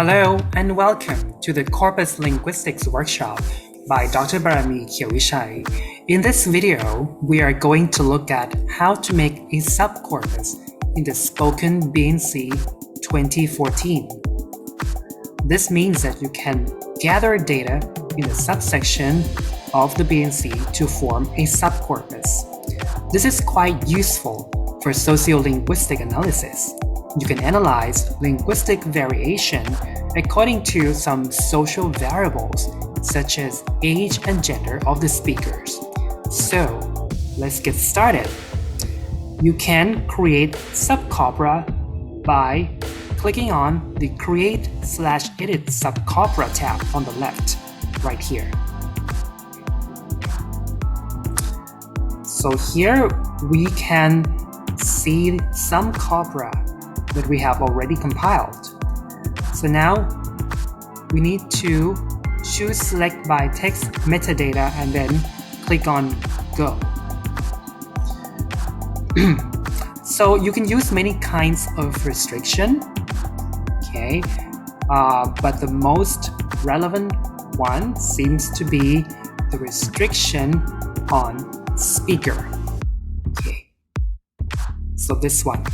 Hello and welcome to the Corpus Linguistics workshop by Dr. Barami Kyowishai. In this video, we are going to look at how to make a subcorpus in the Spoken BNC 2014. This means that you can gather data in a subsection of the BNC to form a subcorpus. This is quite useful for sociolinguistic analysis. You can analyze linguistic variation according to some social variables such as age and gender of the speakers. So, let's get started. You can create Sub-corpora by clicking on the Create/Edit Sub-corpora tab on the left, right here. So here we can see some corpora that we have already compiled. So now we need to choose Select by Text Metadata and then click on Go. So you can use many kinds of restriction, okay, but the most relevant one seems to be the restriction on speaker. Okay, so this one.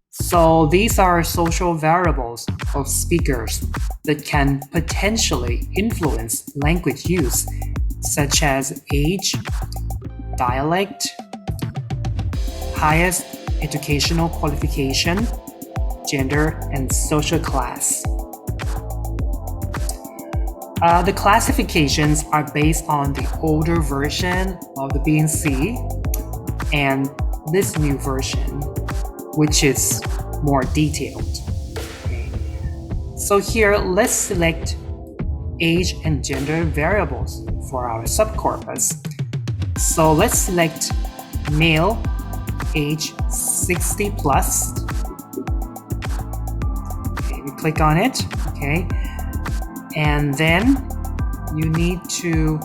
So these are social variables of speakers that can potentially influence language use, such as age, dialect, highest educational qualification, gender, and social class. The classifications are based on the older version of the BNC and this new version, which is more detailed. Okay. So here, let's select age and gender variables for our subcorpus. So let's select male, age 60 plus. Okay, we click on it, okay, and then you need to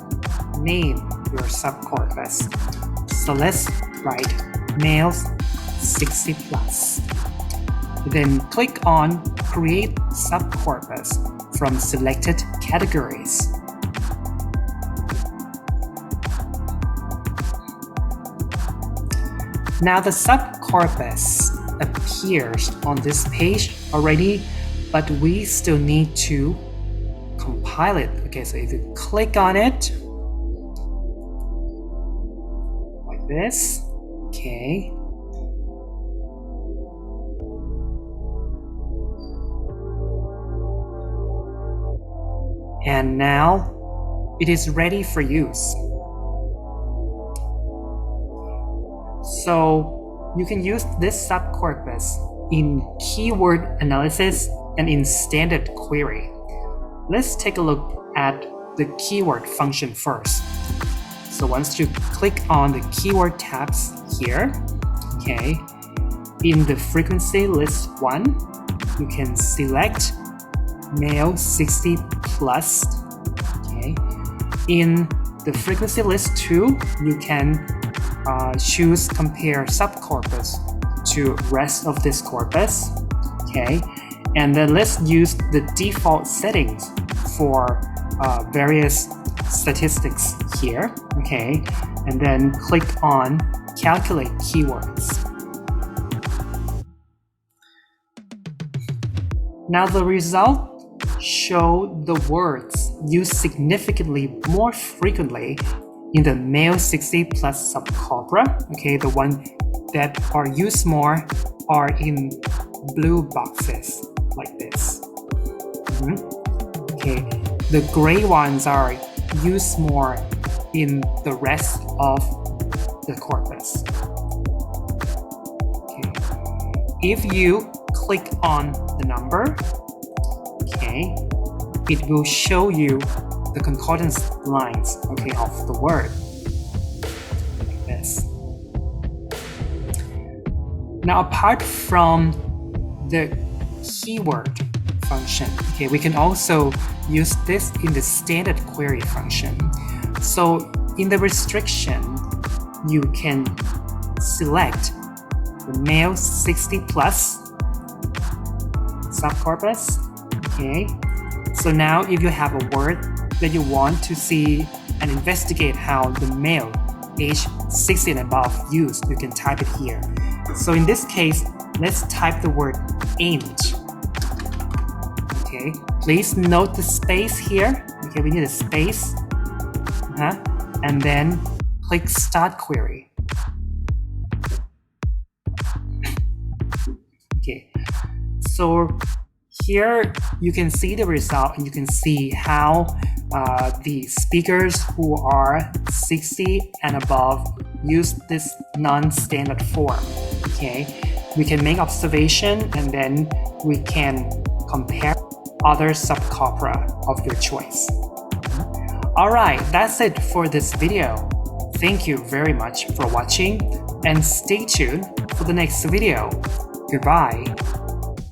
name your subcorpus. So let's write males 60 plus. Then click on Create Subcorpus from selected categories. Now the subcorpus appears on this page already, but we still need to compile it. Okay, so if you click on it like this, okay. And now it is ready for use. So you can use this subcorpus in keyword analysis and in standard query. Let's take a look at the keyword function first. So once you click on the keyword tabs here, okay, in the frequency list 1, you can select male 60 plus. Okay. In the frequency list 2, you can choose compare subcorpus to rest of this corpus. Okay, and then let's use the default settings for various statistics here. Okay, and then click on calculate keywords. Now the result show the words used significantly more frequently in the male 60 plus subcorpora. Okay, the one that are used more are in blue boxes like this. Okay, the gray ones are used more in the rest of the corpus. Okay. If you click on the number, okay, it will show you the concordance lines, okay, of the word, like this. Now, apart from the keyword function, okay, we can also use this in the standard query function. So in the restriction, you can select the male 60 plus subcorpus. Okay, so now if you have a word that you want to see and investigate how the male age 60 and above used, you can type it here. So in this case, let's type the word ain't. Okay, please note the space here. Okay, we need a space. And then click Start Query. Okay, so here you can see the result and you can see how the speakers who are 60 and above use this non-standard form. Okay, we can make observation and then we can compare other sub-corpora of your choice. Alright, that's it for this video. Thank you very much for watching and stay tuned for the next video. Goodbye.